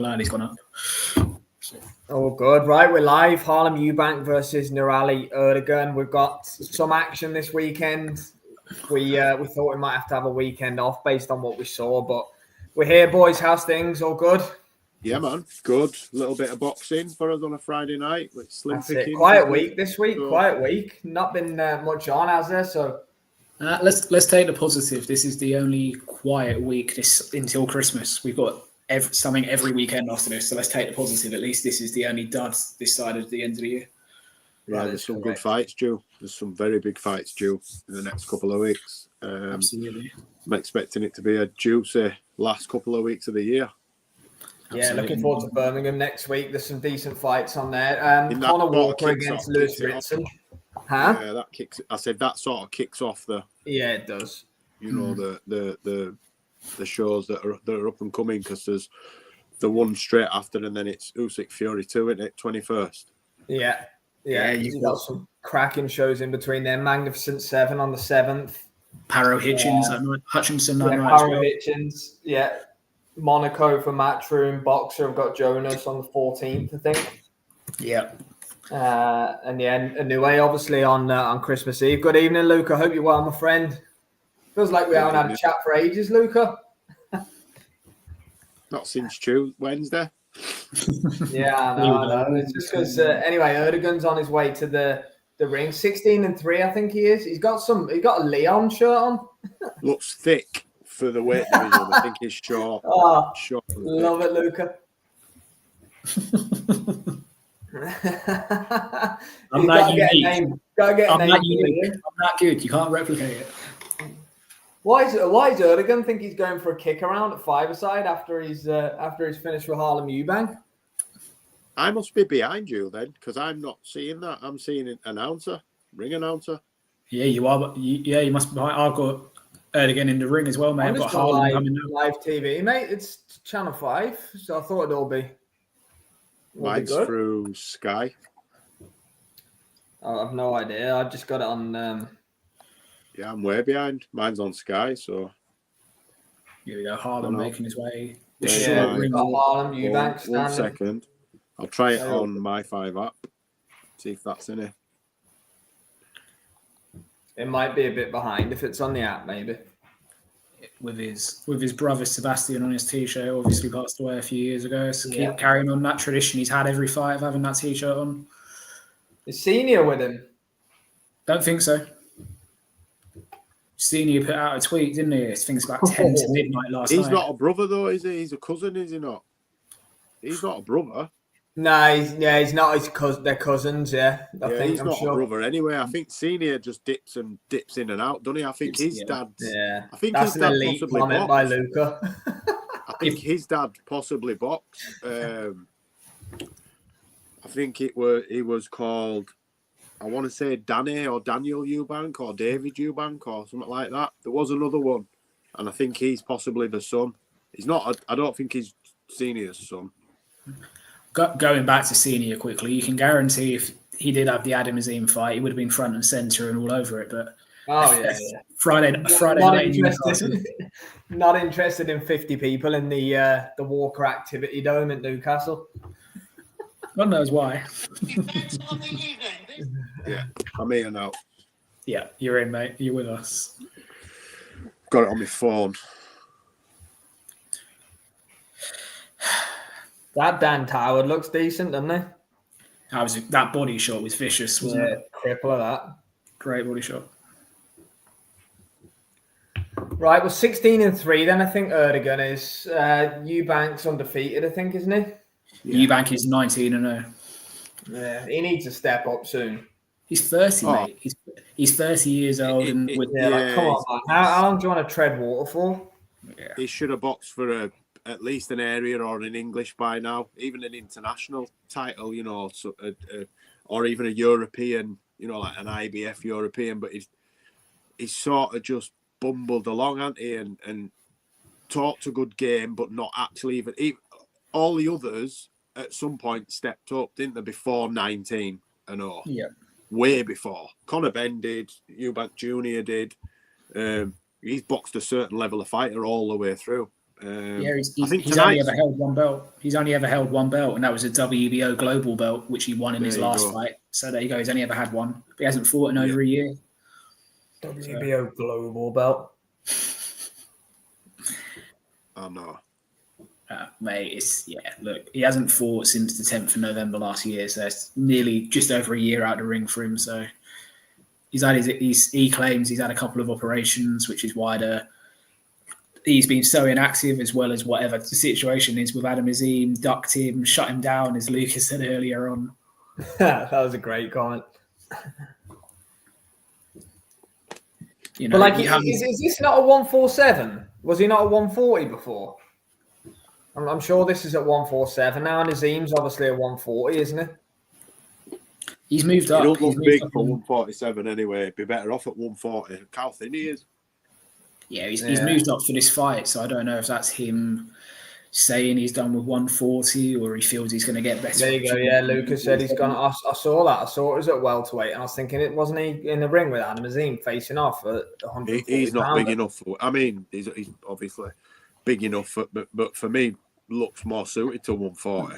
line, he's gone up. Oh, good. Right, we're live. Harlem Eubank versus Nurali Erdogan. We've got some action this weekend. We thought we might have to have a weekend off based on what we saw, but we're here, boys. How's things? All good? Yeah, man. Good. A little bit of boxing for us on a Friday night with slim pickings. Quiet week this week. So, quiet week. Not been much on, has there? So let's take the positive. This is the only quiet week until Christmas. We've got something every weekend after this, so let's take the positive. At least this is the only dud this side of the end of the year. Yeah, there's some good fights due. There's some very big fights due in the next couple of weeks. Absolutely. I'm expecting it to be a juicy last couple of weeks of the year. Yeah, looking forward to Birmingham next week. There's some decent fights on there. Conor Walker against Lewis Ritson. Huh? Yeah, that kicks. I said that sort of kicks off the. Yeah, it does. You know the shows that are up and coming, because there's the one straight after, and then it's Usyk Fury 2, isn't it? 21st. Yeah, you've got some cracking shows in between there. Magnificent Seven on the 7th. Hutchinson. Hitchens. Yeah. Monaco for Matchroom. Boxer, I've got Jonas on the 14th, I think. Yeah. And Anue, obviously, on Christmas Eve. Good evening, Luca. Hope you're well, my friend. Feels like we haven't had a chat for ages, Luca. Not since Wednesday. Yeah, I know. It's just because, anyway, Erdogan's on his way to the ring. 16-3, I think he is. He's got a Leon shirt on. Looks thick for the weight division. I think he's short. Oh, love it, Luca. I'm not unique. Gotta get a name. I'm not good. You can't replicate it. Why is Erdogan think he's going for a kick around at five-a-side after he's finished with Harlem Eubank? I must be behind you then, because I'm not seeing that. I'm seeing an announcer, ring announcer. Yeah, you are. You must be. I've got Erdogan in the ring as well, mate. I've got Harlem coming live TV, mate. It's Channel 5, so I thought it'd all be. Mine's through Sky. I have no idea. I just got it on. Yeah, I'm way behind. Mine's on Sky, so. Here we go. Harlem making his way. We've got Harlem Eubank. One second. I'll try it on my 5 app. See if that's in it. It might be a bit behind if it's on the app, maybe. With his brother Sebastian on his t-shirt, obviously passed away a few years ago. So keep carrying on that tradition. He's had every fight of having that t-shirt on. Is Senior with him? Don't think so. Senior put out a tweet, didn't he? I think it's about 10 to midnight last night. He's not a brother though, is he? He's a cousin, is he not? He's not a brother. No, he's not. They're cousins, yeah. He's not a brother anyway. I think Senior just dips in and out, doesn't he? I think his dad. Yeah, I think that's his dad an elite possibly comment by Luca. I think his dad possibly boxed. I think he was called. I want to say Danny or Daniel Eubank or David Eubank or something like that. There was another one, and I think he's possibly the son. He's not. I don't think he's Senior's son. Going back to Senior quickly, you can guarantee if he did have the Adam Azim fight, he would have been front and centre and all over it. But Friday night. Not interested in 50 people in the Walker Activity Dome at Newcastle. God knows why. Yeah, I'm here now. Yeah, you're in, mate. You're with us. Got it on my phone. That Dan Howard looks decent, doesn't he? That body shot was vicious, wasn't it? Cripple of that. Great body shot. Right, well, 16-3 then, I think Erdogan is. Eubank's undefeated, I think, isn't he? Yeah. Eubank is 19-0. Yeah, he needs to step up soon. He's 30, mate. He's 30 years old. Come on, man. How long do you want to tread water for? Yeah. He should have boxed for at least an area or an English by now, even an international title, you know, or even a European, you know, like an IBF European. But he's sort of just bumbled along, hasn't he? And talked a good game, but not actually even all the others at some point stepped up, didn't they? Before 19 and all, way before. Conor Benn did, Eubank Jr. did. He's boxed a certain level of fighter all the way through. I think he's only ever held one belt. He's only ever held one belt, and that was a WBO global belt, which he won in his last fight. So there you go. He's only ever had one. But he hasn't fought in over a year. WBO global belt. Oh no. Mate, look, he hasn't fought since the 10th of November last year, so it's nearly just over a year out the ring for him. So he claims he's had a couple of operations, which is why he's been so inactive, as well as whatever the situation is with Adam Azim, ducked him, shut him down, as Lucas said earlier on. That was a great comment. You know, but is this not a 147? Was he not a 140 before? I'm sure this is at 147 now, and Azim's obviously a 140, isn't it? He's moved up. He don't look big for 147 anyway. He'd be better off at 140. Look how thin he is. Yeah, he's moved up for this fight, so I don't know if that's him saying he's done with 140 or he feels he's going to get better. There you go. Yeah, Lucas said he's gone. I saw that. I saw it was at welterweight, and I was thinking, it wasn't he in the ring with Adam Azim facing off at 140. He's not big enough. I mean, he's obviously big enough, but for me, looks more suited to 140.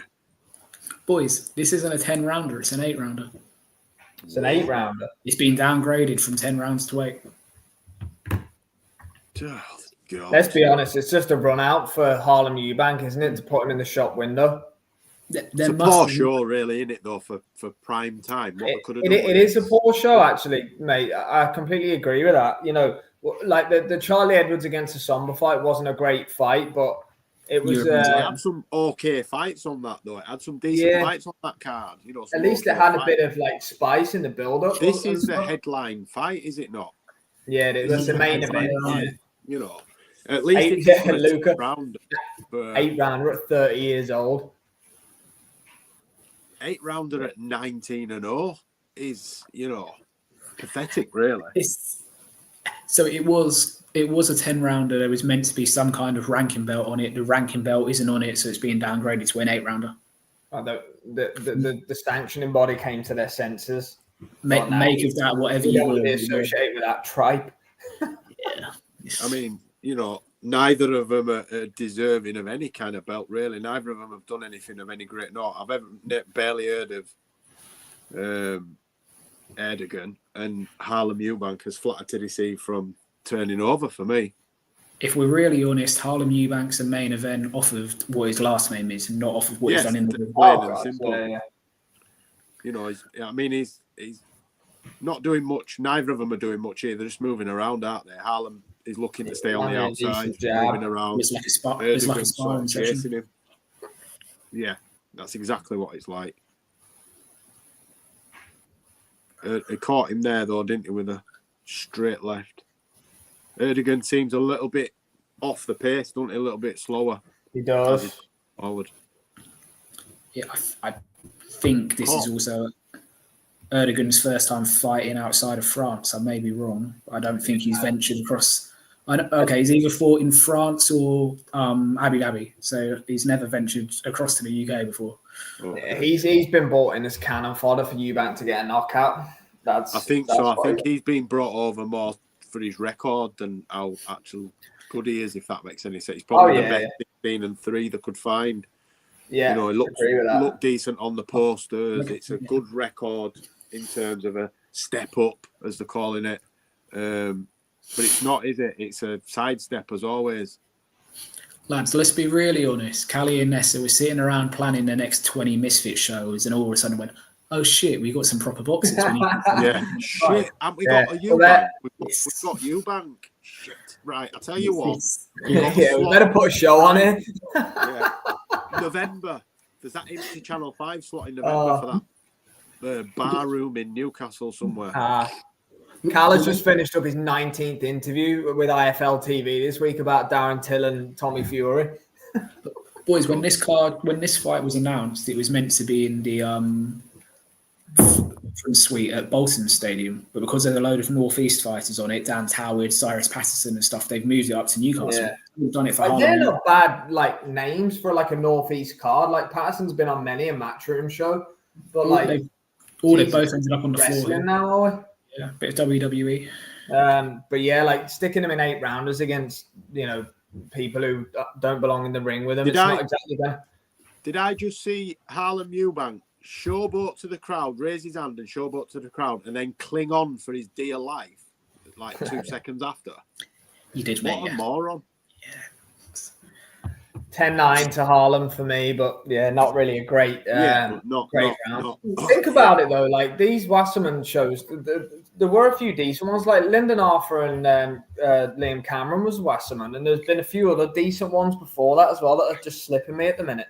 Boys, this isn't a 10-rounder. It's an 8-rounder. It's an 8-rounder. It's been downgraded from 10 rounds to 8. Oh, God. Let's be honest, it's just a run out for Harlem Eubank, isn't it, to put him in the shop window? It's a poor show, really, isn't it, though, for prime time? It is a poor show, actually, mate. I completely agree with that. You know, like the Charlie Edwards against the Somber fight wasn't a great fight, but it was. It had some okay fights on that, though. It had some decent fights on that card. You know, at least it had a bit of like spice in the build-up. This is the headline fight, is it not? Yeah, it is. That's the main event. You know, at least it's Luca. 8 rounder at 30 years old. 8 rounder at 19-0 is, you know, pathetic, really. So it was a 10-rounder. There was meant to be some kind of ranking belt on it. The ranking belt isn't on it, so it's being downgraded to an 8-rounder. Oh, the sanctioning body came to their senses. Make of that whatever you will. Associate with that tribe. Yeah. I mean, you know, neither of them are deserving of any kind of belt, really. Neither of them have done anything of any great note. I've barely heard of Erdogan, and Harlem Eubank has flattered to receive from turning over for me. If we're really honest, Harlem Eubank's a main event off of what his last name is, not off of what he's done in the simple. Yeah. You know, he's not doing much. Neither of them are doing much either. They're just moving around out there. Harlem is looking to stay on the outside, moving around. It's like a sparring chasing him. Yeah, that's exactly what it's like. He caught him there, though, didn't he, with a straight left. Erdogan seems a little bit off the pace, doesn't he? A little bit slower. He does. Forward. Yeah, I think this is also Erdogan's first time fighting outside of France. I may be wrong. I don't think he's ventured across. He's either fought in France or Abu Dhabi, so he's never ventured across to the UK before. Yeah, he's been brought in as cannon fodder for Eubank to get a knockout. I think he's been brought over more for his record than how actual good he is, if that makes any sense. He's probably the best 16-3 they could find. Yeah, you know, he looked decent on the posters. It's a good record in terms of a step up, as they're calling it. But it's not, is it? It's a sidestep, as always. Lads, let's be really honest. Callie and Nessa were sitting around planning the next 20 Misfit shows, and all of a sudden went, oh shit, we got some proper boxes. Yeah, shit. And we got a Eubank. We've got Eubank. Shit. Right, I'll tell you what. We better put a show on it. November. There's that empty Channel 5 slot in November for that. The bar room in Newcastle somewhere. Cal has just finished up his 19th interview with IFL TV this week about Darren Till and Tommy Fury. Boys, when this fight was announced, it was meant to be in the front suite at Bolton Stadium, but because there's a load of Northeast fighters on it, Dan Howard, Cyrus Patterson and stuff, they've moved it up to Newcastle. Yeah. We've done it for Harlem. They're not bad like names for like a Northeast card. Like Patterson's been on many a Matchroom show, but they've both ended up on the floor now, are we? Yeah, bit of WWE. But yeah, like sticking them in 8 rounders against, you know, people who don't belong in the ring with him. Not exactly that. Did I just see Harlem Eubank showboat to the crowd, raise his hand and showboat to the crowd, and then cling on for his dear life like 2 seconds after? You did, mate. What a moron. Yeah. 10-9 to Harlem for me, but not really a great round. Think about it though, like these Wasserman shows, there were a few decent ones, like Lyndon Arthur and Liam Cameron was Wasserman, and there's been a few other decent ones before that as well that are just slipping me at the minute.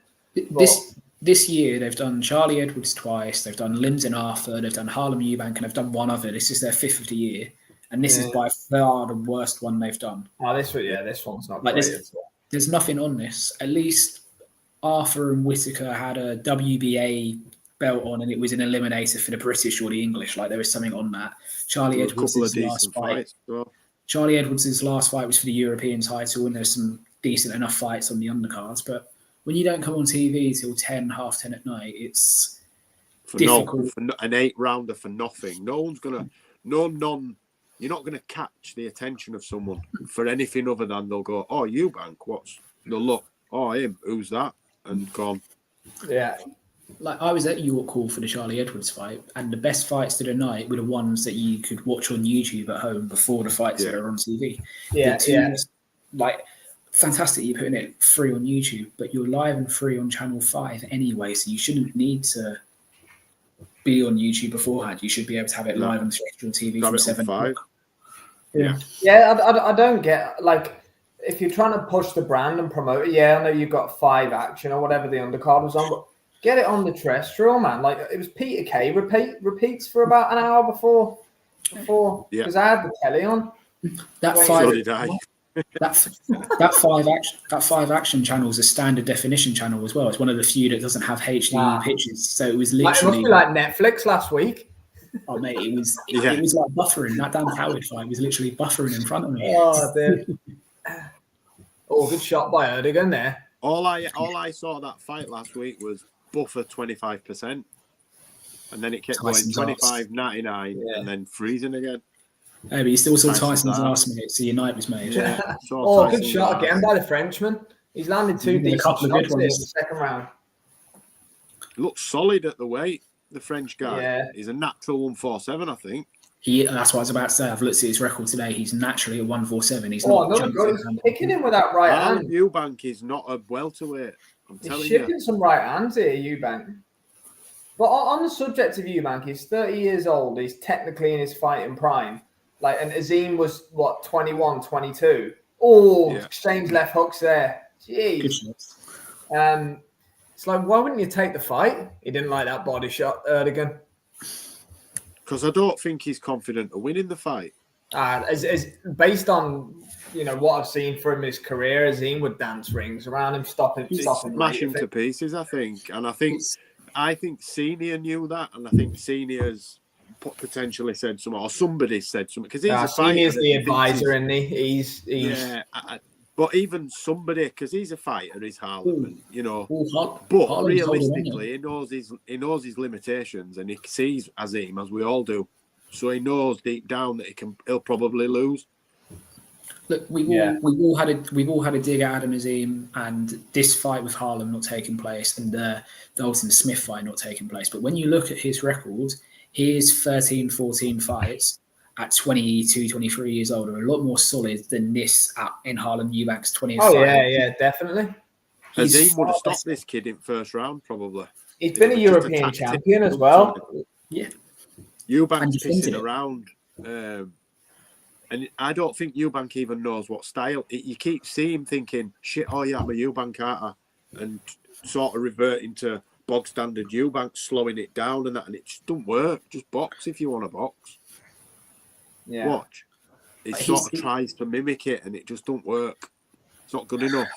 This year they've done Charlie Edwards twice, they've done Lyndon Arthur, they've done Harlem Eubank, and they've done one other. This is their 5th of the year, and this is by far the worst one they've done. Oh, this one's not like great. There's nothing on this. At least Arthur and Whitaker had a WBA belt on, and it was an eliminator for the British or the English. Like there was something on that. Charlie Edwards' last fight. Charlie Edwards' last fight was for the European title, and there's some decent enough fights on the undercards. But when you don't come on TV till 10, half 10 at night, it's difficult. For an 8-rounder for nothing. No one's gonna. You're not going to catch the attention of someone for anything other than they'll go, oh, Eubank, they'll look, oh, him, who's that? And gone. Yeah. Like I was at York Hall for the Charlie Edwards fight, and the best fights of the night were the ones that you could watch on YouTube at home before the fights that are on TV. Yeah, like, fantastic, you're putting it free on YouTube, but you're live and free on Channel 5 anyway, so you shouldn't need to be on YouTube beforehand. You should be able to have it live on terrestrial TV from 7 o'clock. Yeah, I don't get, like, if you're trying to push the brand and promote it, I know you've got 5 Action or whatever the undercard was on, but get it on the terrestrial, man. Like, it was Peter Kay repeats for about an hour before, because I had the telly on. So did I. That 5 Action channel is a standard definition channel as well. It's one of the few that doesn't have HD pictures, so it was literally it must be like Netflix last week. Oh mate, it was like buffering. That Dan Howard fight was literally buffering in front of me. Oh, dude. Good shot by Erdogan there. All I saw that fight last week was buffer 25%, and then it kept Tyson's going 25.99, and then freezing again. Hey, but you still saw Tyson's last minute, so your night was made. Yeah. Good shot again by the Frenchman. He's landed 2 decent shots in the second round. Looks solid at the weight. The French guy, he's a natural 147, I think. That's what I was about to say. I've looked at his record today. He's naturally a 147. He's he's kicking him with that right hand. Eubank is not a welterweight. He's shipping some right hands here, Eubank. But on the subject of Eubank, he's 30 years old. He's technically in his fighting prime. Like, and Azim was 21, 22. Exchange left hooks there. Jeez. It's like, why wouldn't you take the fight? He didn't like that body shot, Erdogan. Because I don't think he's confident of winning the fight. As based on what I've seen from his career, Azim would dance rings around him, stopping, smash him to pieces. I think, and I think Senior knew that, and I think Senior's potentially said something, or somebody said something, because he's a fighter. Senior's the advisor, isn't he? He's but even somebody, because he's a fighter, he's Harlem, but realistically, he knows his limitations, and he sees Azim, as we all do. So he knows deep down that he'll probably lose. Look, we've all had a dig at Adam Azim, and this fight with Harlem not taking place, and the Dalton Smith fight not taking place. But when you look at his record, his 13, 14 fights at 22, 23 years old are a lot more solid than this in Harlem Eubank's 20th fight. Oh, yeah, definitely. Azim would have stopped this kid in first round, probably. He's been a European champion as well. Yeah. Eubank's pissing around. And I don't think Eubank even knows what style. You keep seeing him thinking, shit, I'm a Eubank, aren't I? And sort of reverting to bog standard Eubank, slowing it down and that, and it just don't work. Just box if you want to box. Yeah. Watch. He sort of tries to mimic it, and it just don't work. It's not good enough.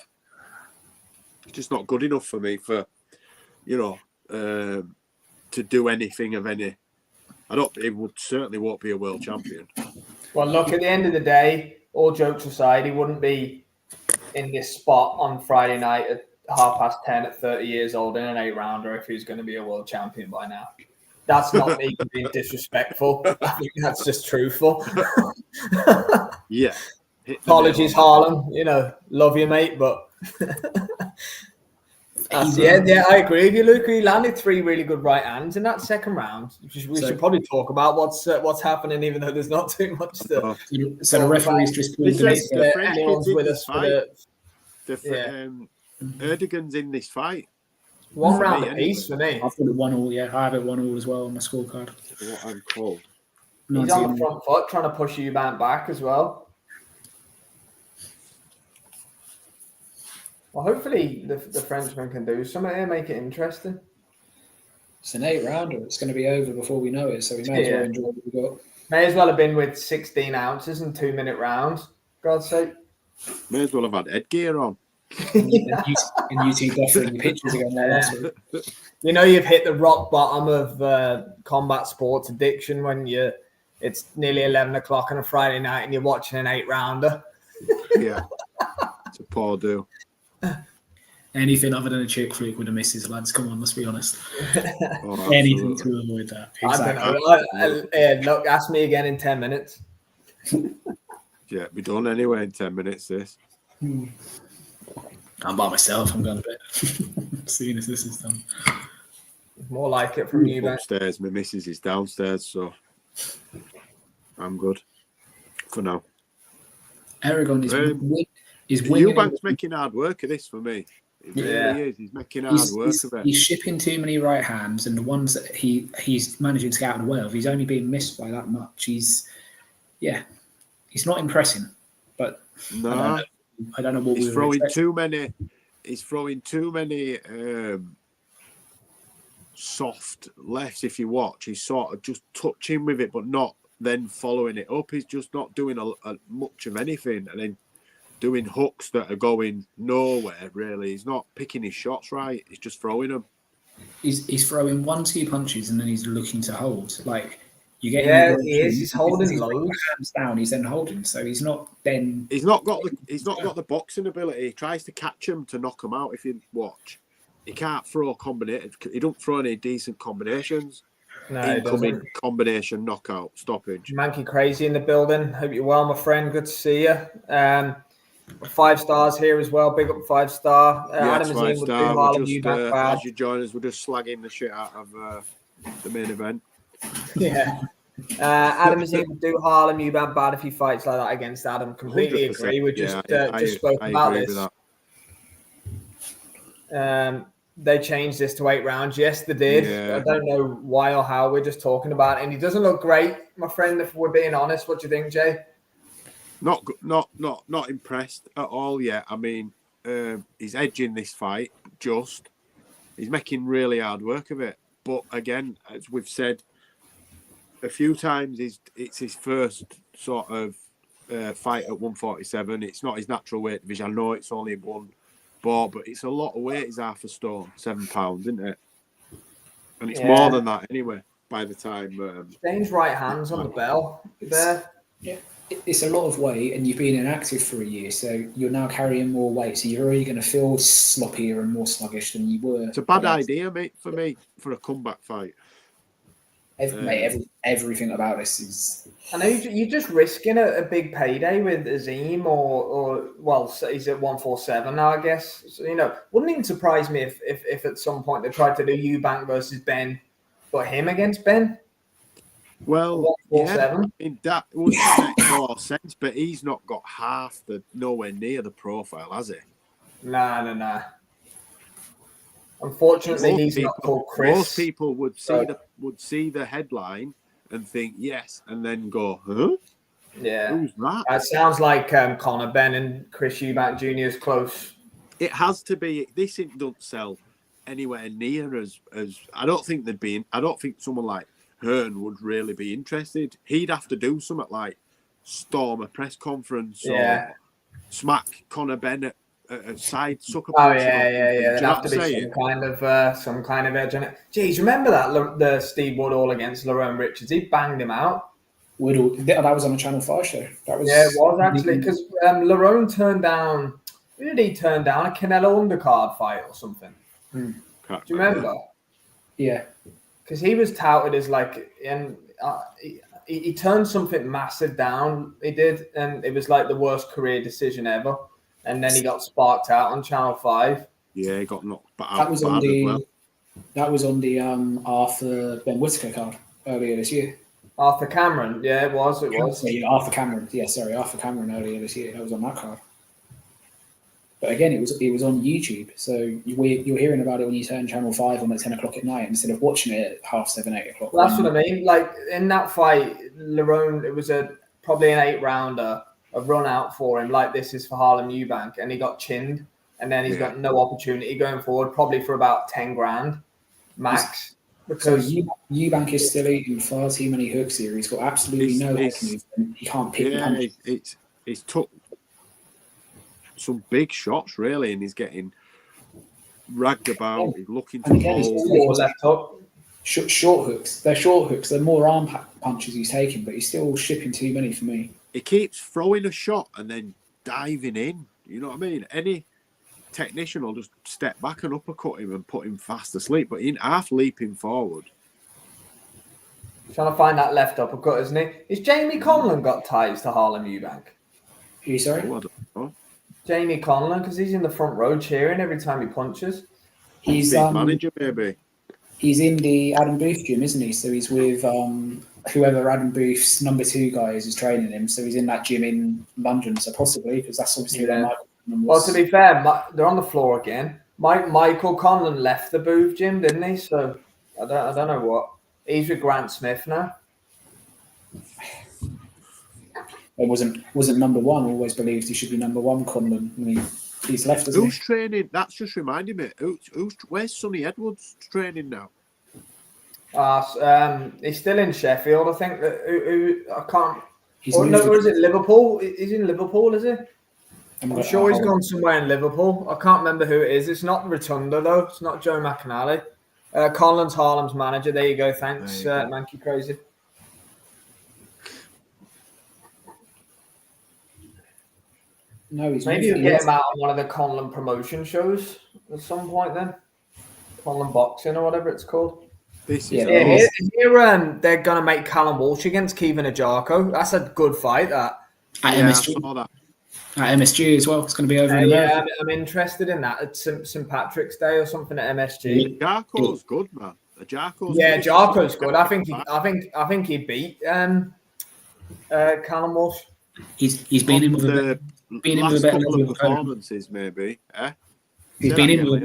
It's just not good enough for me to do anything of any. It certainly won't be a world champion. Well, look, at the end of the day, all jokes aside, he wouldn't be in this spot on Friday night at 10:30 at 30 years old in an 8-rounder if he's going to be a world champion by now. That's not me being disrespectful. I think that's just truthful. Yeah. Apologies, Harlem. Love you, mate, but yeah, I agree with you, Luke. He landed 3 really good right hands in that second round. We should probably talk about what's happening, even though there's not too much to. So the referee's just pulled the French anyone's kids with in us this fight. Erdogan's in this fight. 1 round apiece for me. I've got it 1-1. Yeah, I have it 1-1 as well on my scorecard. What I'm called. He's on the front foot, trying to push Eubank back as well. Well, hopefully the Frenchman can do something here, make it interesting. It's an 8-rounder. It's going to be over before we know it, so we may as well enjoy what we've got. May as well have been with 16 ounces and 2-minute rounds. God's sake. May as well have had headgear on. And you two buffering pictures again there last week. You've hit the rock bottom of combat sports addiction when it's nearly 11 o'clock on a Friday night and you're watching an 8-rounder. Yeah. It's a poor deal. Anything other than a chick flick with the missus, lads. Come on, let's be honest. Anything to avoid that. Exactly. I don't know. Look, ask me again in 10 minutes. Yeah, be done anyway in 10 minutes, this. I'm by myself. I'm going to bed. As soon as this is done. More like it from you, upstairs. My missus is downstairs, so I'm good for now. Erdogan is winning. Eubank's making hard work of this for me. It really is. He's making hard work of it. He's shipping too many right hands, and the ones that he's managing to get out of the way of, he's only being missed by that much. He's not impressing, but no, I don't know what he's throwing too many. He's throwing too many soft lefts. If you watch, he's sort of just touching with it, but not then following it up. He's just not doing a much of anything, and then doing hooks that are going nowhere. Really, he's not picking his shots right. He's just throwing them. He's throwing 1-2 punches, and then he's looking to hold. Like you get. Yeah, he is. He's holding loads. Hands down. He's then holding. So he's not then. He's not got the boxing ability. He tries to catch him to knock him out. If you watch, he can't throw He don't throw any decent combinations. No, incoming combination knockout stoppage. Manky Crazy in the building. Hope you're well, my friend. Good to see you. 5 stars here as well. Big up 5-star. Yes, Adam 5-star. Harlem Eubank as you join us, we're just slagging the shit out of the main event. Yeah. Adam is able to do Harlem Eubank bad if he fights like that against Adam. Completely agree. We just spoke about this. They changed this to 8 rounds. Yes, they did. Yeah. I don't know why or how. We're just talking about it. And he doesn't look great, my friend, if we're being honest. What do you think, Jay? Not impressed at all yet. I mean, he's edging this fight. He's making really hard work of it. But again, as we've said a few times, it's his first sort of fight at 147. It's not his natural weight division. I know it's only 1 ball, but it's a lot of weight. It's half a stone, 7 pounds, isn't it? And it's more than that anyway. By the time Dane's right hands on the bell there. Yeah. It's a lot of weight, and you've been inactive for a year, so you're now carrying more weight. So you're already going to feel sloppier and more sluggish than you were. It's a bad idea, mate, for a comeback fight. Everything about this is. I know you're just risking a big payday with Azim, or he's at 147 now, I guess. So, wouldn't even surprise me if at some point they tried to do Eubank versus Ben, but him against Ben. Well, that would make more sense, but he's not got nowhere near the profile, has he? Nah. Unfortunately, he's not called Chris. Most people would see the headline and think yes, and then go, huh? Yeah. Who's that? It sounds like Conor Ben and Chris Eubank Jr. is close. It has to be. This don't sell anywhere near as I don't think they'd be. I don't think someone like Hearn would really be interested. He'd have to do something like storm a press conference or smack Conor Bennett a side sucker punch. There'd have to be some kind of edge on it. Jeez, remember the Steve Woodall against Lerone Richards? He banged him out. Woodall, that was on a Channel 5 show. It was actually, because Lerone turned down. Who did he turn down? A Canelo undercard fight or something? Do you remember? Yeah. Because he was touted as like, and he turned something massive down. He did, and it was like the worst career decision ever. And then he got sparked out on Channel 5. Yeah, he got knocked out. That was on the Arthur Ben Whittaker card earlier this year. Arthur Cameron, yeah, it was. Yeah, Arthur Cameron. Yeah, sorry, Arthur Cameron earlier this year. That was on that card. But again, it was on YouTube, so you're hearing about it when you turn Channel 5 on at 10 o'clock at night instead of watching it at 7:30, 8 o'clock. Well, that's what I mean. Like in that fight, Lerone, it was probably an 8-rounder, a run out for him. Like this is for Harlem Eubank, and he got chinned, and then he's got no opportunity going forward, probably for about 10 grand max. Because Eubank is still eating far too many hooks here. He's got absolutely no head movement. He can't pick the punch. He's took some big shots, really, and he's getting ragged about. He's looking to hold. Left hook. Short hooks. They're short hooks. They're more arm punches he's taking, but he's still shipping too many for me. He keeps throwing a shot and then diving in. You know what I mean? Any technician will just step back and uppercut him and put him fast asleep, but in half leaping forward. Trying to find that left uppercut, isn't he? Is Jamie Conlon got ties to Harlem Eubank? Who, sorry? Oh, I don't know. Jamie Conlon, because he's in the front row cheering every time he punches. He's manager, maybe. He's in the Adam Booth gym, isn't he? So he's with whoever Adam Booth's number 2 guy is training him. So he's in that gym in London. So possibly, because that's obviously where Michael Conlon was. Well, to be fair, they're on the floor again. Michael Conlon left the Booth gym, didn't he? So I don't know what. He's with Grant Smith now. It wasn't number 1. Always believed he should be number 1. Conlon. I mean, he's left. Who's training? That's just reminded me. Where's Sonny Edwards training now? He's still in Sheffield, I think. I can't. Or is it Liverpool? He's in Liverpool, is he? I'm sure he's gone somewhere in Liverpool. I can't remember who it is. It's not Rotunda though. It's not Joe McAnally. Conlon's Harlem's manager. There you go. Thanks, Mankey Crazy. No, maybe you'll get him out on one of the Conlon promotion shows at some point then. Conlon Boxing or whatever it's called. Here, they're going to make Callum Walsh against Kevin Ajarko. That's a good fight, that. At MSG. At MSG as well. It's going to be over in America. I'm interested in that at St. Patrick's Day or something at MSG. Ajarko's good, man. Ajarko's good. I think he beat Callum Walsh. He's been in with a better level of performances, maybe. He's been in with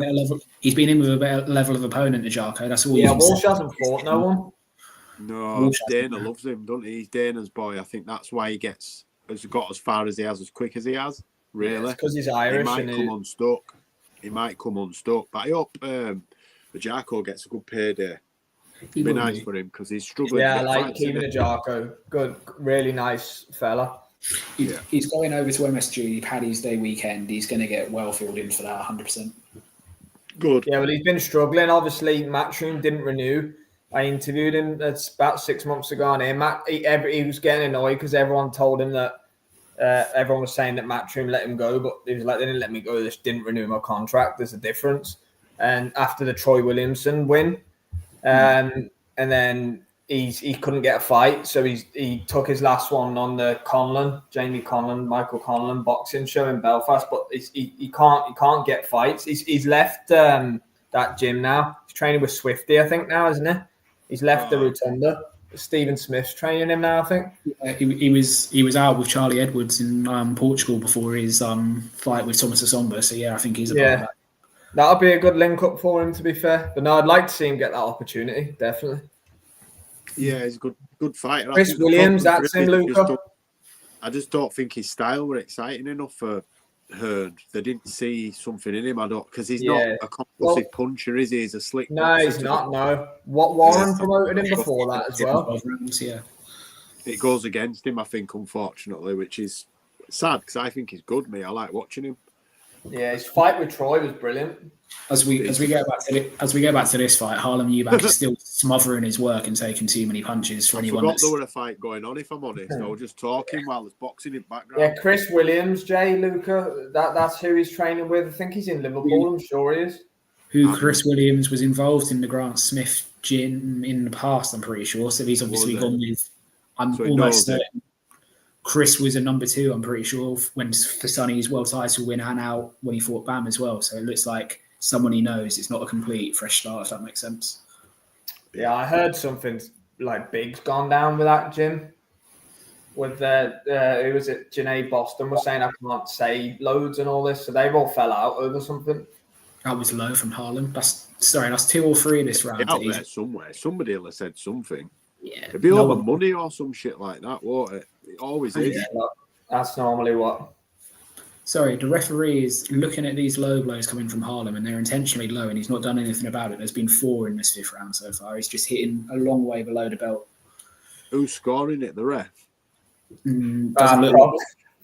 a better level of opponent to Ajarko. That's all. Yeah, Walsh hasn't fought no one. No, Dana loves him, doesn't he? He's Dana's boy. I think that's why he has got as far as he has, as quick as he has. Really, because he's Irish. He might come unstuck. But I hope Ajarko gets a good payday. It'd be nice for him because he's struggling. Yeah, I like Kevin Ajarko. Good, really nice fella. He's going over to MSG Paddy's Day weekend. He's going to get well filled in for that 100%. Good. Yeah, well, he's been struggling. Obviously, Matchroom didn't renew. I interviewed him about 6 months ago on here. He was getting annoyed because everyone told him that everyone was saying that Matchroom let him go, but he was like, they didn't let me go. They just didn't renew my contract. There's a difference. And after the Troy Williamson win, and then he couldn't get a fight, so he took his last one on the Jamie Conlon, Michael Conlon boxing show in Belfast, but he can't get fights. He's left that gym now. He's training with Swifty, I think now, isn't he? He's left the Rotunda. Stephen Smith's training him now, I think. Yeah, he was out with Charlie Edwards in Portugal before his fight with Thomas Asomba. So yeah, I think he's a part of that. That'll be a good link up for him, to be fair. But no, I'd like to see him get that opportunity, definitely. Yeah, he's a good fighter. Chris Williams, that's him, Luca. I just don't think his style were exciting enough for Hearn. They didn't see something in him, because he's not a compulsive puncher, is he? He's a slick. No, he's not, no. Warren promoted him before that as well. Yeah. It goes against him, I think, unfortunately, which is sad, because I think he's good, me. I like watching him. Yeah, his fight with Troy was brilliant. As we go back to this fight, Harlem Eubank is still smothering his work and taking too many punches for anyone. I forgot there were a fight going on. If I'm honest, I was just talking while there's boxing in the background. Yeah, Chris Williams, Luca. That's who he's training with. I think he's in Liverpool. I'm sure he is. Chris Williams was involved in the Grant Smith gym in the past. I'm pretty sure. So he's obviously gone with I'm So he almost knows it. certain Chris was a number 2, I'm pretty sure, when for Sonny's world title win and out when he fought Bam as well. So it looks like someone he knows. It's not a complete fresh start, if that makes sense. Yeah, I heard something like big's gone down with that gym. With who was it? Janae Boston was saying I can't say loads and all this, so they've all fell out over something. That was low from Harlem. That's 2 or 3 this round. Out there somewhere. Somebody will have said something. Yeah. It'd be over money or some shit like that, won't it? It always is. Yeah, look, that's normally what. Sorry, the referee is looking at these low blows coming from Harlem, and they're intentionally low, and he's not done anything about it. There's been 4 in this 5th round so far. He's just hitting a long way below the belt. Who's scoring it? The ref?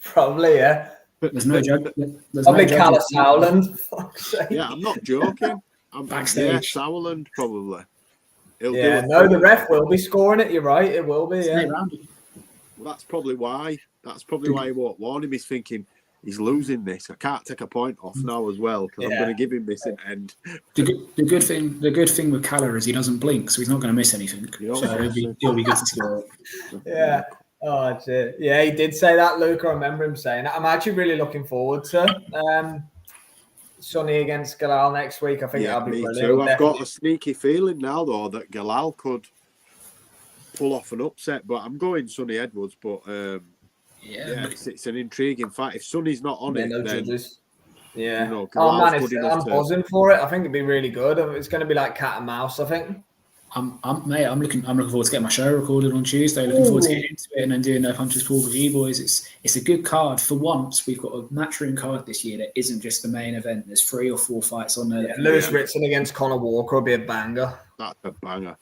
Probably, yeah. There's no joke. Probably Callus Howland. Yeah, I'm not joking. I'm backstage. Yeah, Sauerland probably. The ref will be scoring it. You're right. It will be. Yeah. Well, that's probably why. That's probably why he won't warn him. He's thinking he's losing this. I can't take a point off now as well because I'm going to give him this in end. The good thing with Calla is he doesn't blink, so he's not going to miss anything. So he'll be good to score. Yeah. Oh, shit. Yeah, he did say that, Luke. I remember him saying that. I'm actually really looking forward to Sonny against Galal next week. I think that'll be brilliant. Too. I've got a sneaky feeling now, though, that Galal could pull off an upset, but I'm going Sonny Edwards. But it's an intriguing fight. If Sonny's not on it, then judges. Yeah. You know, I'm buzzing for it. I think it'd be really good. It's going to be like cat and mouse, I think. I'm looking forward to getting my show recorded on Tuesday. Looking forward to getting into it and then doing the Punches Pulled with you boys. It's a good card. For once, we've got a matchroom card this year that isn't just the main event. There's 3 or 4 fights on there. Lewis Ritson against Conor Walker will be a banger. That's a banger.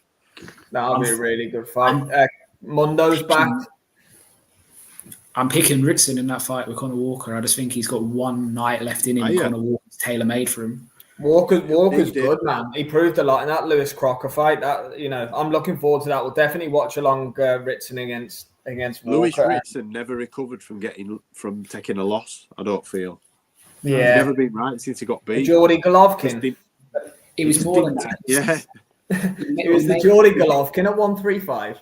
That'll be a really good fight. Mundo's back. I'm picking Ritson in that fight with Conor Walker. I just think he's got one night left in him. Conor Walker's tailor-made for him. Walker's good, man. He proved a lot in that Lewis Crocker fight. That I'm looking forward to that. We'll definitely watch along Ritson against Walker. Lewis Ritson never recovered from taking a loss. I don't feel. Yeah, he's never been right since he got beat. Geordie Golovkin. It was more than that. Yeah, it was the Geordie Golovkin at 135.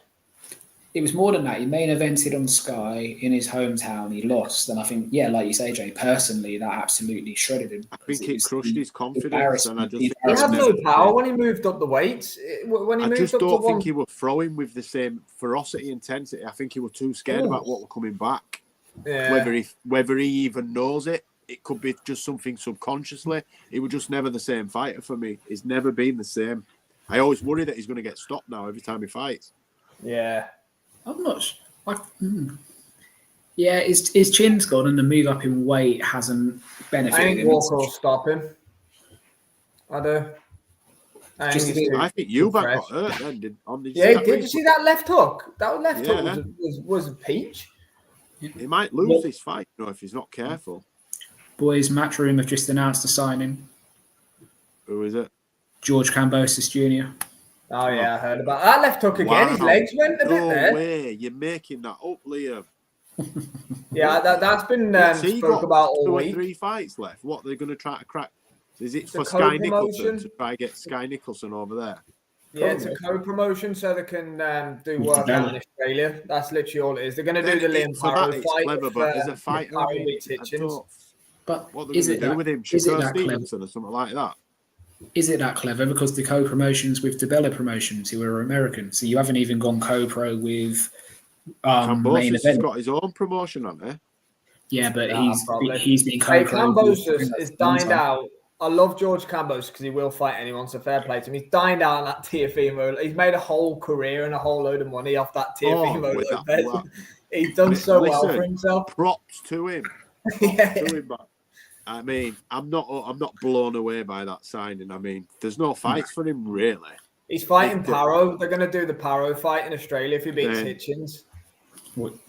It was more than that. He main evented on Sky in his hometown. He lost. And I think, like you say, Jay, personally, that absolutely shredded him. I think it crushed his confidence. And he had no power when he moved up the weights. I just don't think he was throwing with the same ferocity, intensity. I think he was too scared about what were coming back. Yeah. Whether he even knows it, it could be just something subconsciously. He was just never the same fighter for me. He's never been the same. I always worry that he's going to get stopped now every time he fights. Yeah. I'm not. Yeah, his chin's gone, and the move up in weight hasn't benefited him. Walker will stop him. I do. I think Eubank got hurt then. Did you see that left hook? That left hook was a peach. He might lose this fight, if he's not careful. Boys, Matchroom have just announced a signing. Who is it? George Kambosos Jr. Oh, yeah, I heard about that left hook again. Wow. His legs went a bit there. No way. You're making that up, Liam. Yeah, that's been spoke about all week. 2 or 3 fights left. What, they're going to try to crack? Is it for Sky Nicholson to try to get Sky Nicholson over there? Yeah, it's a co-promotion so they can do work out in Australia. That's literally all it is. They're going to do the Liam Farrow fight. Clever, but as a fighter, but what are they going to do with him? Shakur Stevenson or something like that? Is it that clever? Because the co-promotions with DeBella Promotions, who are American, so you haven't even gone co-pro with main event. He's got his own promotion on there. Yeah, but he's been co-pro. Kambosos is dined out. I love George Kambosos because he will fight anyone, so fair play to him. He's dined out on that TFE. He's made a whole career and a whole load of money off that TFE. He's done so well for himself. Props to him. I mean, I'm not blown away by that signing. I mean, there's no fights for him really. He's fighting Paro. They're going to do the Paro fight in Australia if he beats Hitchens.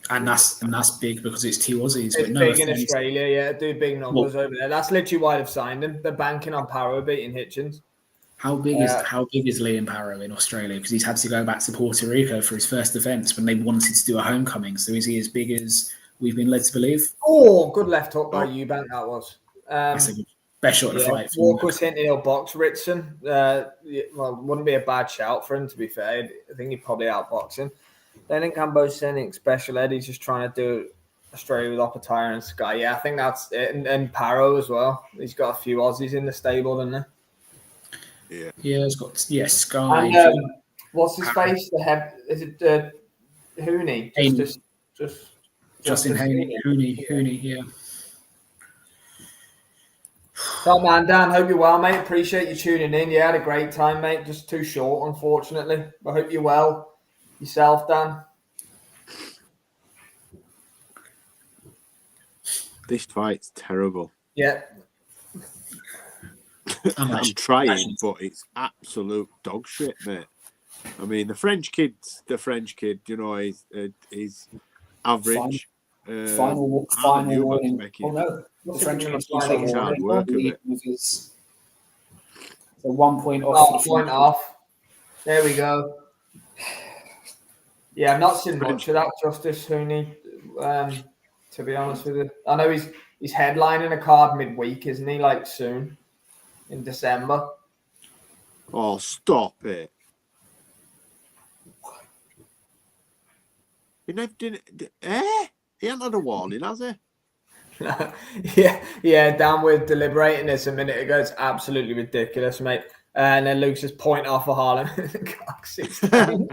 And that's big because it's 2 Aussies. It's big in Australia, yeah. Do big numbers over there. That's literally why they've signed him. They're banking on Paro beating Hitchens. How big is Liam Paro in Australia? Because he's had to go back to Puerto Rico for his first defence when they wanted to do a homecoming. So is he as big as we've been led to believe? Oh, good left hook by Eubank that was. That's a good best shot of the fight. Walker was hinting he'll box Ritson. Wouldn't be a bad shout for him, to be fair. I think he'd probably outbox him. They think Cambo's anything special. Eddie's just trying to do Australia with Opatire and Sky. Yeah, I think that's it. And Paro as well. He's got a few Aussies in the stable, doesn't he? Yeah. Yeah, it's got Sky. And what's his face? The head is it Hooney? Justin Hooney, yeah. Top man, Dan, hope you're well, mate. Appreciate you tuning in. Yeah, had a great time, mate. Just too short, unfortunately. But I hope you're well. Yourself, Dan? This fight's terrible. Yeah. I'm trying, but it's absolute dog shit, mate. I mean, the French kid, you know, he's average. Final warning. Oh no, the French kid's hard work of it. So 1 point off. Point off. There we go. Yeah, I've not seen much of that Justice Hooney, to be honest with you. I know he's headlining a card midweek, isn't he? Like soon in December. Oh, stop it! He never did. He hasn't had a warning, has he? yeah. Dan, we're deliberating this a minute ago. It's absolutely ridiculous, mate. And then Luke's just point off for Harlem. He might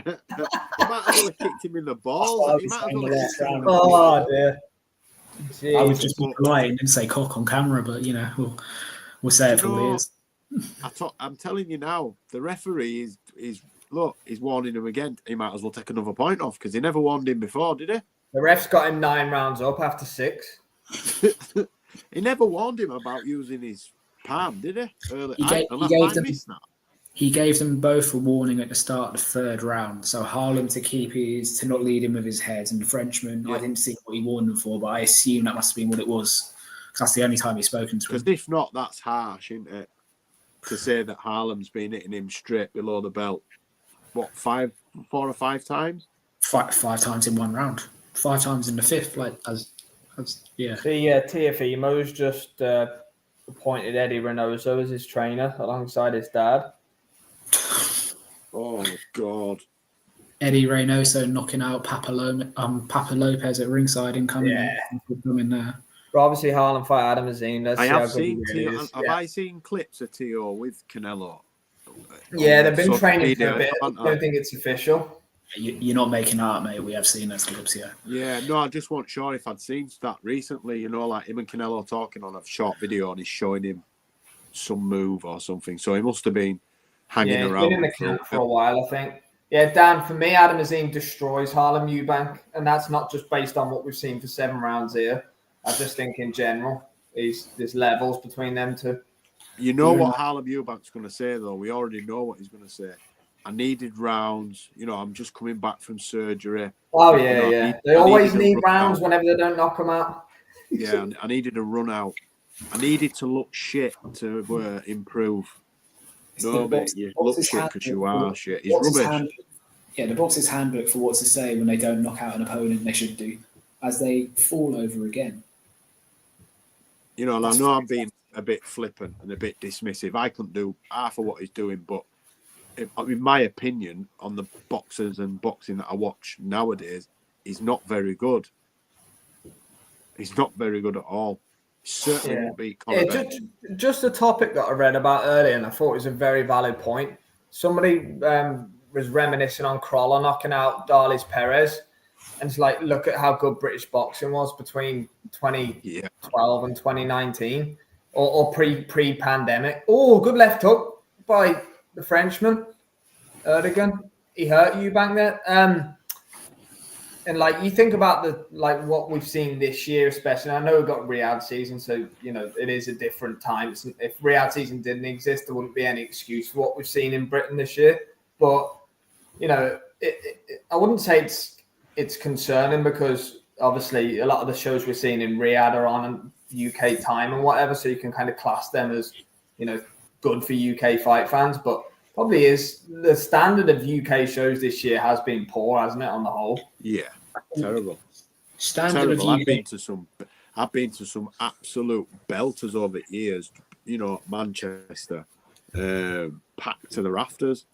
have kicked him in the balls. Oh dear. Jeez. I would just be polite and say cock on camera, but you know we'll say it for what it is. I'm telling you now, the referee is warning him again. He might as well take another point off because he never warned him before, did he? The ref's got him 9 rounds up after 6. He never warned him about using his palm, did he? He gave them both a warning at the start of the 3rd round. So Harlem to not lead him with his head, and the Frenchman, I didn't see what he warned them for, but I assume that must have been what it was. Because that's the only time he's spoken to him. Because if not, that's harsh, isn't it? To say that Harlem's been hitting him straight below the belt. What, 4 or 5 times? 5 times in 1 round. 5 times in the 5th, yeah. The Tiafimo's just appointed Eddie Reynoso as his trainer alongside his dad. Oh God! Eddie Reynoso knocking out Papa Lopez at ringside and coming there. But obviously, Harlem fight Adam Azine. I seen clips of Tio with Canelo? Yeah, they've been training for a bit. I don't think it's official. You're not making art, mate. We have seen those clips, yeah. Yeah, no, I just wasn't sure if I'd seen that recently. You know, like him and Canelo talking on a short video, and he's showing him some move or something. So he must have been hanging around. He's been in the camp for a while, I think. Yeah, Dan, for me, Adam Azine destroys Harlem Eubank, and that's not just based on what we've seen for 7 rounds here. I just think in general, there's levels between them two. You know what Harlem Eubank's going to say, though? We already know what he's going to say. I needed rounds. You know, I'm just coming back from surgery. Oh, yeah. They always need rounds whenever they don't knock them out. Yeah, I needed a run out. I needed to look shit to improve. No, mate, you look shit because you are shit. He's rubbish. The boxer's handbook for what to say when they don't knock out an opponent they should do, as they fall over again. You know, and I know I'm being a bit flippant and a bit dismissive. I couldn't do half of what he's doing, but in my opinion, on the boxers and boxing that I watch nowadays, he's not very good. He's not very good at all. He certainly won't beat Conor. Just a topic that I read about earlier, and I thought it was a very valid point. Somebody was reminiscing on Crawler knocking out Darlis Perez, and it's like, look at how good British boxing was between 2012 and 2019, or pre-pandemic. Oh, good left hook by the Frenchman, Erdogan. He hurt Eubank there. And like you think about what we've seen this year, especially. I know we've got Riyadh season, so you know it is a different time. If Riyadh season didn't exist, there wouldn't be any excuse for what we've seen in Britain this year. But you know, I wouldn't say it's concerning because obviously a lot of the shows we're seeing in Riyadh are on UK time and whatever, so you can kind of class them as good for UK fight fans. But probably is the standard of UK shows this year has been poor, hasn't it, on the whole? Yeah, terrible. Terrible. I've been to some absolute belters over the years. You know, Manchester, packed to the rafters.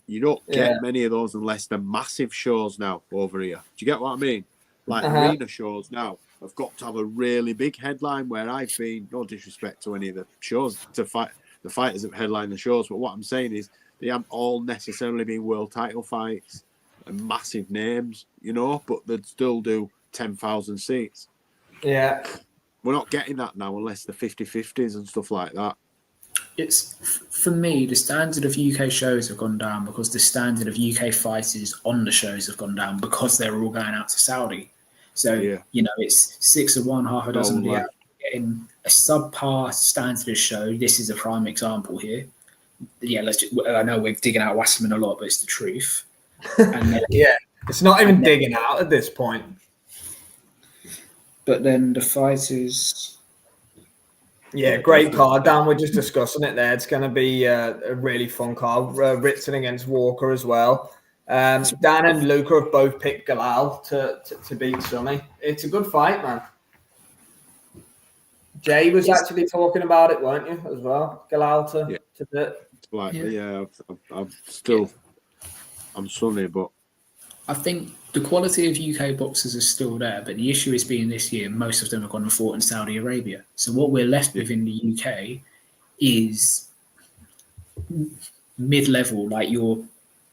You don't get many of those unless they're massive shows now over here. Do you get what I mean? Like arena shows now have got to have a really big headline where I've been, no disrespect to any of the shows, to fight the fighters that headline the shows, but what I'm saying is they haven't all necessarily been world title fights and massive names, you know, but they'd still do 10,000 seats. Yeah. We're not getting that now unless the 50-50s and stuff like that. It's, for me, the standard of UK shows have gone down because the standard of UK fighters on the shows have gone down because they're all going out to Saudi. So, you know, it's 6 of one, half a dozen of the other. Getting a subpar standard show. This is a prime example here. Yeah, I know we're digging out Wasserman a lot, but it's the truth. And then, it's not even digging out at this point. But then the fighters... Yeah, great card, Dan. We're just discussing it there. It's going to be a really fun card. Ritson against Walker as well. Dan and Luca have both picked Galal to beat Sonny. It's a good fight, man. Jay was actually talking about it, weren't you, as well? Galal to I'm Sonny, but I think the quality of UK boxers is still there, but the issue is being this year, most of them have gone and fought in Saudi Arabia. So what we're left with in the UK is mid-level, like your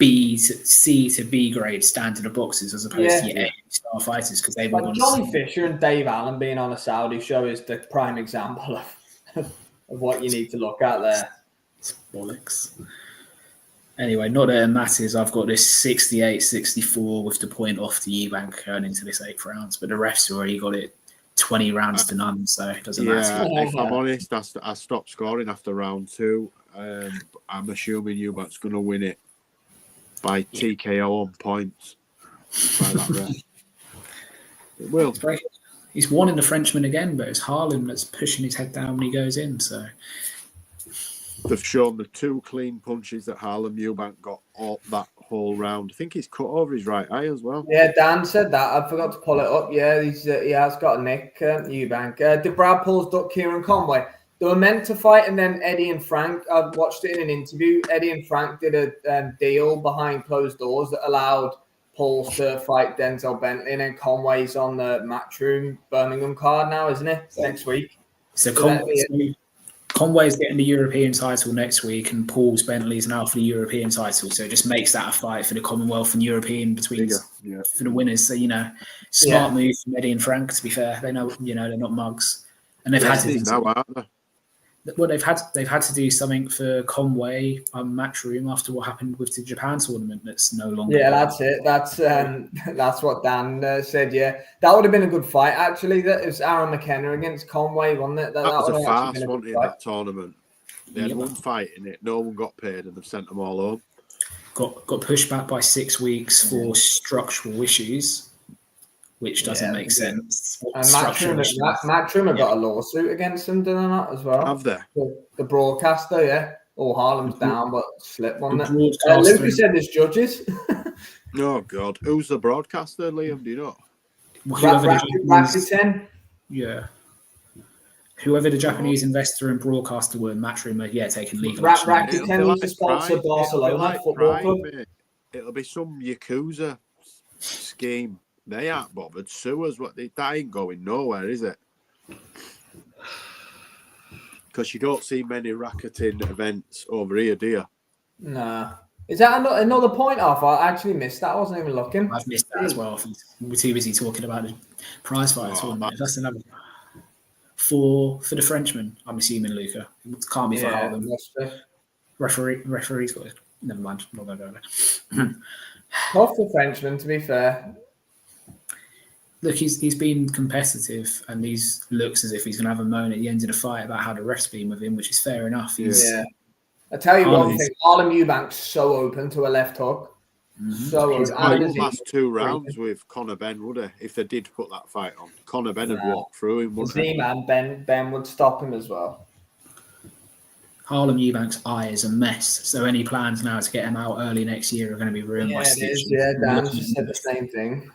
C to B grade standard of boxers as opposed to your A-star fighters because they've all gone. Johnny Fisher and Dave Allen being on a Saudi show is the prime example of what you need to look at there. It's bollocks. Anyway, not that it matters. I've got this 68-64 with the point off to Eubank going into this 8th round, but the refs already got it 20 rounds to none, so it doesn't matter. If I'm honest, I stopped scoring after round 2. I'm assuming Eubank's going to win it by TKO on points. By that ref. It will. He's won in the Frenchman again, but it's Harlem that's pushing his head down when he goes in, so... They've shown the 2 clean punches that Harlem Eubank got all that whole round. I think he's cut over his right eye as well. Yeah, Dan said that. I forgot to pull it up. Yeah, he has got a nick, Eubank. Did Brad Paul's duck Kieran Conway? They were meant to fight, and then Eddie and Frank, I watched it in an interview. Eddie and Frank did a deal behind closed doors that allowed Paul to fight Denzel Bentley, and then Conway's on the Matchroom Birmingham card now, isn't it? Next week. So Conway's getting the European title next week, and Paul's Bentley's now for the European title. So it just makes that a fight for the Commonwealth and European between for the winners. So smart move from Eddie and Frank. To be fair, they know they're not mugs, and they've had to do now, aren't they? Well, they've had to do something for Conway on Matchroom after what happened with the Japan tournament. That's no longer. Yeah, that's it. That's what Dan said. Yeah, that would have been a good fight actually. That was Aaron McKenna against Conway, wasn't it? That was a farce, wasn't it? That tournament. They had one fight in it. No one got paid, and they've sent them all home. Got pushed back by 6 weeks for structural issues, which doesn't make sense. And Matchroom have got a lawsuit against them, do they not, as well? Have they? The broadcaster, Or Harlem's down, but slip on it. Lucas said there's judges. Oh, God. Who's the broadcaster, Liam? Do you know? Rakuten. Yeah. Whoever the Japanese investor and broadcaster were in Matchroom, taking legal action. Rakuten used to sponsor Barcelona Football Club. It'll be some Yakuza scheme. They aren't bothered. Sewers, that ain't going nowhere, is it? Because you don't see many racketing events over here, do you? Nah. Is that another point off? I actually missed that. I wasn't even looking. I've missed that as well. We're too busy talking about the prize fights. That's another. For the Frenchman, I'm assuming Luca. It can't be for Harlem. Referee's got it. Never mind. I'm not going to go there. Tough for Frenchman, to be fair. Look, he's been competitive, and he looks as if he's going to have a moan at the end of the fight about how the ref's been with him, which is fair enough. I tell you one thing, Harlem Eubank's so open to a left hook. So open. Last 2 rounds with Conor Benn, would he? If they did put that fight on, Conor Benn would walk through him, wouldn't he? Z-man, Ben would stop him as well. Harlem Eubank's eye is a mess, so any plans now to get him out early next year are going to be ruined by stitches. Dan just said the same thing.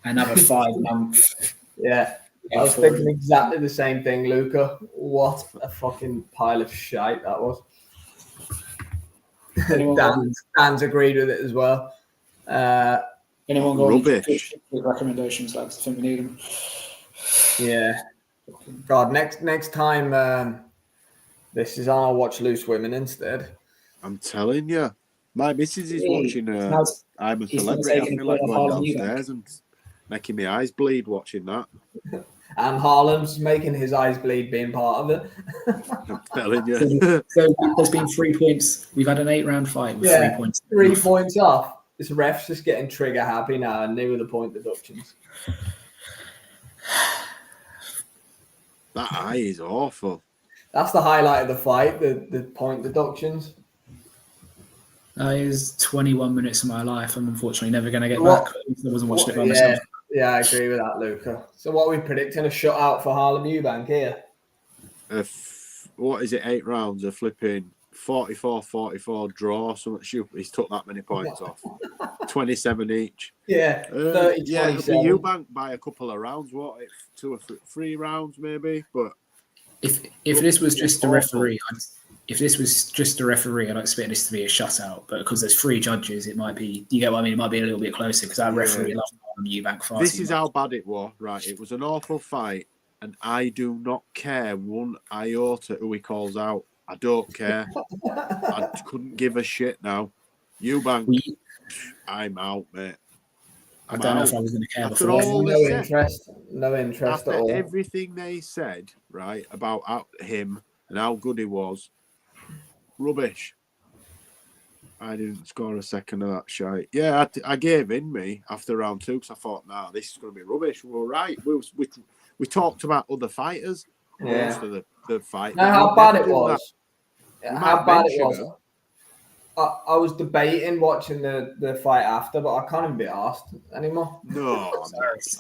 Another 5 months. Yeah. I was thinking exactly the same thing, Luca. What a fucking pile of shite that was. Dan's agreed with it as well. Anyone got rubbish any recommendations, lads? I think we need them. Yeah. God, next time this is on, I'll watch Loose Women instead. I'm telling you. My missus is watching I'm a Celebrity. I feel like going downstairs and making my eyes bleed watching that. And Harlem's making his eyes bleed being part of it. I'm telling you. So there's been 3 points. We've had an 8-round fight with 3 points. 3 points off. This ref's just getting trigger happy now and new with the point deductions. That eye is awful. That's the highlight of the fight, the point deductions. That is 21 minutes of my life. I'm unfortunately never going to get back. I wasn't watching it by myself. Yeah, I agree with that, Luca. So what are we predicting? A shutout for Harlem Eubank here? What is it, 8 rounds? A flipping 44-44 draw. So he's took that many points off. 27 each. Yeah, 30, yeah, it'll be Eubank by a couple of rounds. What, 2 or 3 rounds maybe? But if this was just a referee, I'd expect this to be a shutout. But because there's 3 judges, it might be. You get what I mean? It might be a little bit closer because that referee loves Harlem Eubank fight. This is how bad it was. Right, it was an awful fight, and I do not care one iota who he calls out. I don't care. I couldn't give a shit now. Eubank, I'm out, mate. I don't know if I was going to care after before. all No interest after at all. everything they said, right, about him and how good he was, rubbish. I didn't score a second of that shite. Yeah, I gave in me after round 2 because I thought, nah, this is going to be rubbish. We were right. We talked about other fighters. Most of the fight. Now, how bad it was. How bad it was. I was debating watching the fight after, but I can't even be asked anymore. No,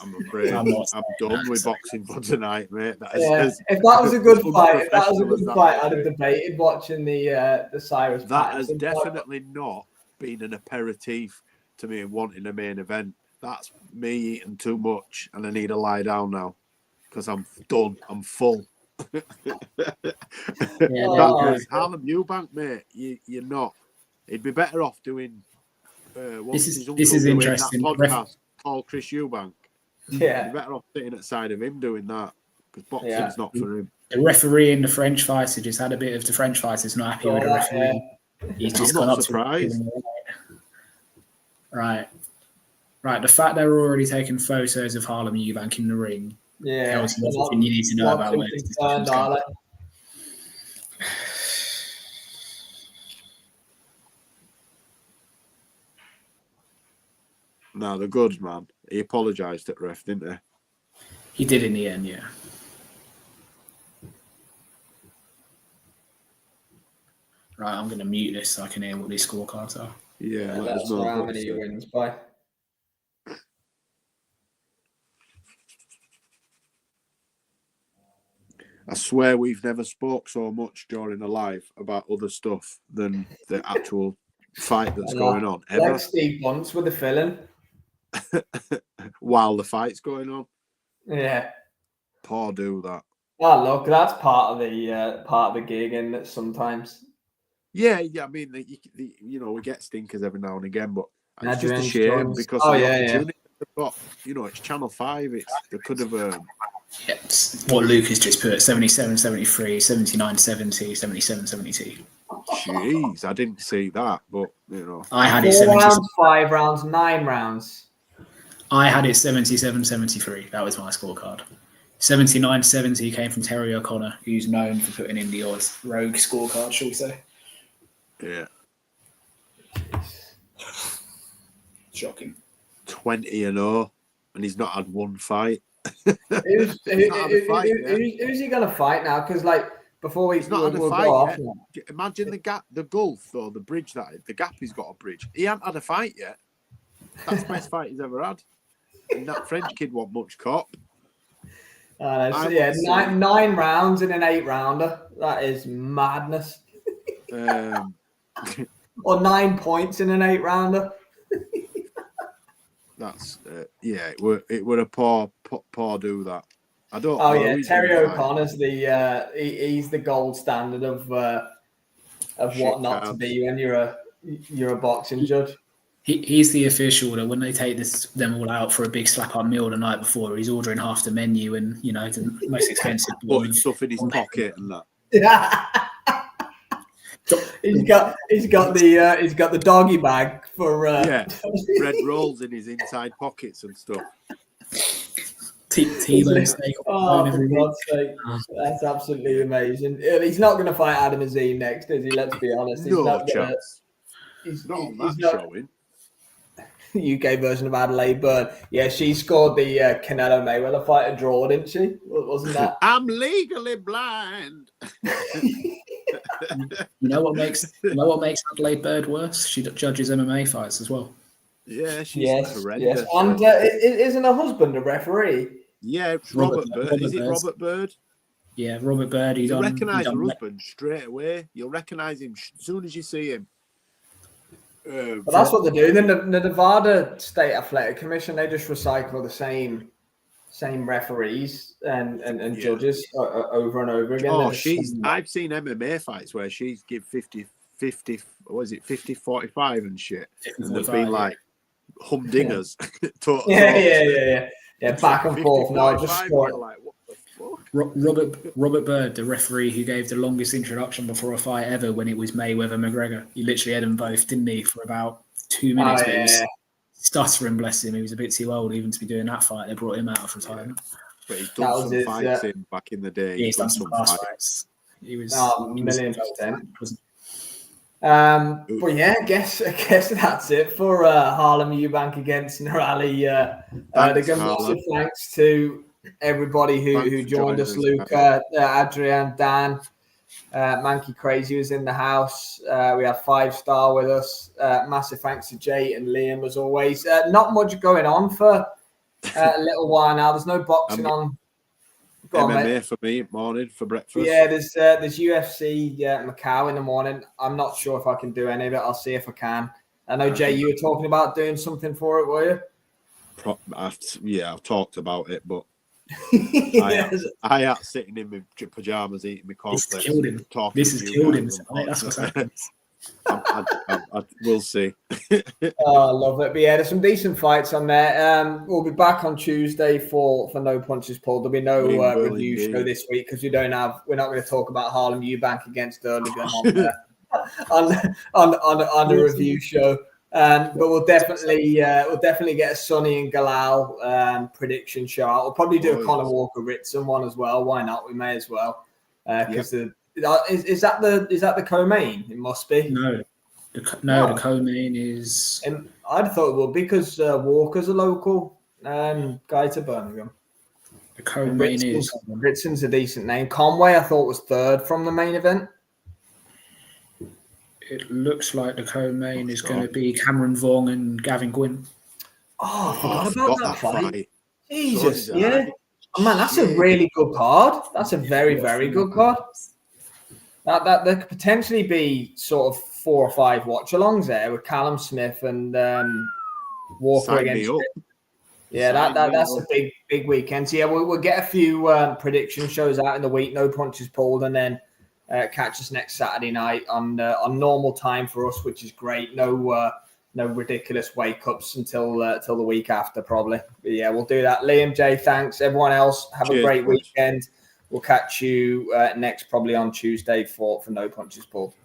I'm afraid. I'm done with boxing for tonight, mate. If that was a good fight, I'd have debated watching the Cyrus. That has definitely not been an aperitif to me wanting a main event. That's me eating too much, and I need to lie down now because I'm done. I'm full. Harlem Eubank, mate, you're not. He'd be better off doing. This is interesting. That podcast called Chris Eubank. Yeah, He'd be better off sitting at the side of him doing that because boxing's not for him. The referee in the French fighter just had a bit of the French fighters not happy with the referee. He's just gone up surprised. Right. The fact they're already taking photos of Harlem Eubank in the ring. Tells you everything you need to know about where this is going. No, the good man. He apologised at ref, didn't he? He did in the end, yeah. Right, I'm going to mute this so I can hear what these scorecards are. Yeah, let that's us know how many wins by. I swear we've never spoke so much during a live about other stuff than the actual fight that's going on. Ever. Like Steve Bunce with the filling. While the fight's going on. Yeah. Poor do that. Oh, look, that's part of the gig, isn't it, sometimes? Yeah. I mean, we get stinkers every now and again, but it's just a shame because the opportunity they've got, it's Channel 5. They could have. What Luke has just put: 77, 73, 79, 70, 77, 72. Jeez, I didn't see that, but I had 4 rounds, 5 rounds, 9 rounds. I had it 77, 73. That was my scorecard. 79, 70 came from Terry O'Connor, who's known for putting in the odd rogue scorecard, shall we say? Yeah. Shocking. 20-0, and he's not had one fight. Who's he going to fight now? Because, before he's not had a fight yet. Imagine the gap, the gulf, or the bridge the gap he's got a bridge. He hasn't had a fight yet. That's the best fight he's ever had. And that French kid won't much cop. 9 rounds in an 8-rounder. That is madness. Or 9 points in an 8-rounder. That's it were a poor do that. I don't. Oh yeah, Terry O'Connor's he's the gold standard of what not to be when you're You're a boxing judge. He's the official that when they take them all out for a big slap-up meal the night before, he's ordering half the menu and, the most expensive. Putting stuff in his pocket and that. Yeah. He's got the doggy bag for bread rolls in his inside pockets and stuff. T-bone steak. Oh, for God's sake. That's absolutely amazing. He's not going to fight Adam Azim next, is he? Let's be honest. He's no chance. He's not on that showing. UK version of Adelaide Byrne. Yeah, she scored the Canelo Mayweather fight a draw, didn't she? Wasn't that? I'm legally blind. You know what makes Adelaide Byrne worse? She judges MMA fights as well. Yeah, she's horrendous. Yes. And isn't her husband a referee? Yeah, it's Robert Bird. Is it Robert Bird? Yeah, Robert Bird. You'll recognise her husband straight away. You'll recognise him as soon as you see him. But that's what they do. Then the Nevada State Athletic Commission, they just recycle the same referees and judges over and over again. Oh, I've seen MMA fights where she's give 50, what is it, 50-45 and shit. And they've been like humdingers. Yeah, back and forth. No, I just scored. Like, what the fuck? Robert Bird, the referee who gave the longest introduction before a fight ever when it was Mayweather-McGregor. He literally had them both, didn't he, for about 2 minutes. Oh, yeah. Stuttering, bless him. He was a bit too old even to be doing that fight. They brought him out of retirement. But he's done some fights in back in the day. Yeah, he's done some fast fights. He was $1,000,000%. But yeah, I guess that's it for Harlem Eubank against Nurali Erdogan. Massive thanks to everybody who joined us. Luca, Adrian, Dan, Mankey Crazy was in the house. We had 5-star with us. Massive thanks to Jay and Liam as always. Not much going on for a little while now. There's no boxing on. MMA for me morning for breakfast. Yeah, there's UFC Macau in the morning. I'm not sure if I can do any of it. I'll see if I can. I know Jay, you were talking about doing something for it, were you? I've talked about it, but I am sitting in my pajamas eating my cornflakes. This has killed him. That's what's happened. I will see. Oh, I love it. But yeah, there's some decent fights on there. We'll be back on Tuesday for No Punches Pulled. There'll be no review show this week because we're not going to talk about Harlem Eubank against Erdogan on the review show. But we'll definitely get a Sonny and Galal prediction show. We'll probably do a Conor Walker Ritson one as well. Why not? We may as well because Is that the co-main? It must be. No. The co-main is. I'd thought it would because Walker's a local guy to Birmingham. The co-main is. Ritson's a decent name. Conway, I thought, was third from the main event. It looks like the co-main is going to be Cameron Vaughn and Gavin Gwynn. Oh, I forgot about that fight. Jesus, yeah. Oh, man, that's a really good card. That's a very, very good card. That there could potentially be sort of 4 or 5 watchalongs there with Callum Smith and Walker against. Yeah, that's a big weekend. So yeah, we'll get a few prediction shows out in the week. No Punches Pulled, and then catch us next Saturday night on normal time for us, which is great. No ridiculous wake ups until the week after probably. But yeah, we'll do that. Liam, Jay, thanks. Everyone else, have a great weekend. We'll catch you next probably on Tuesday for No Punches Pulled.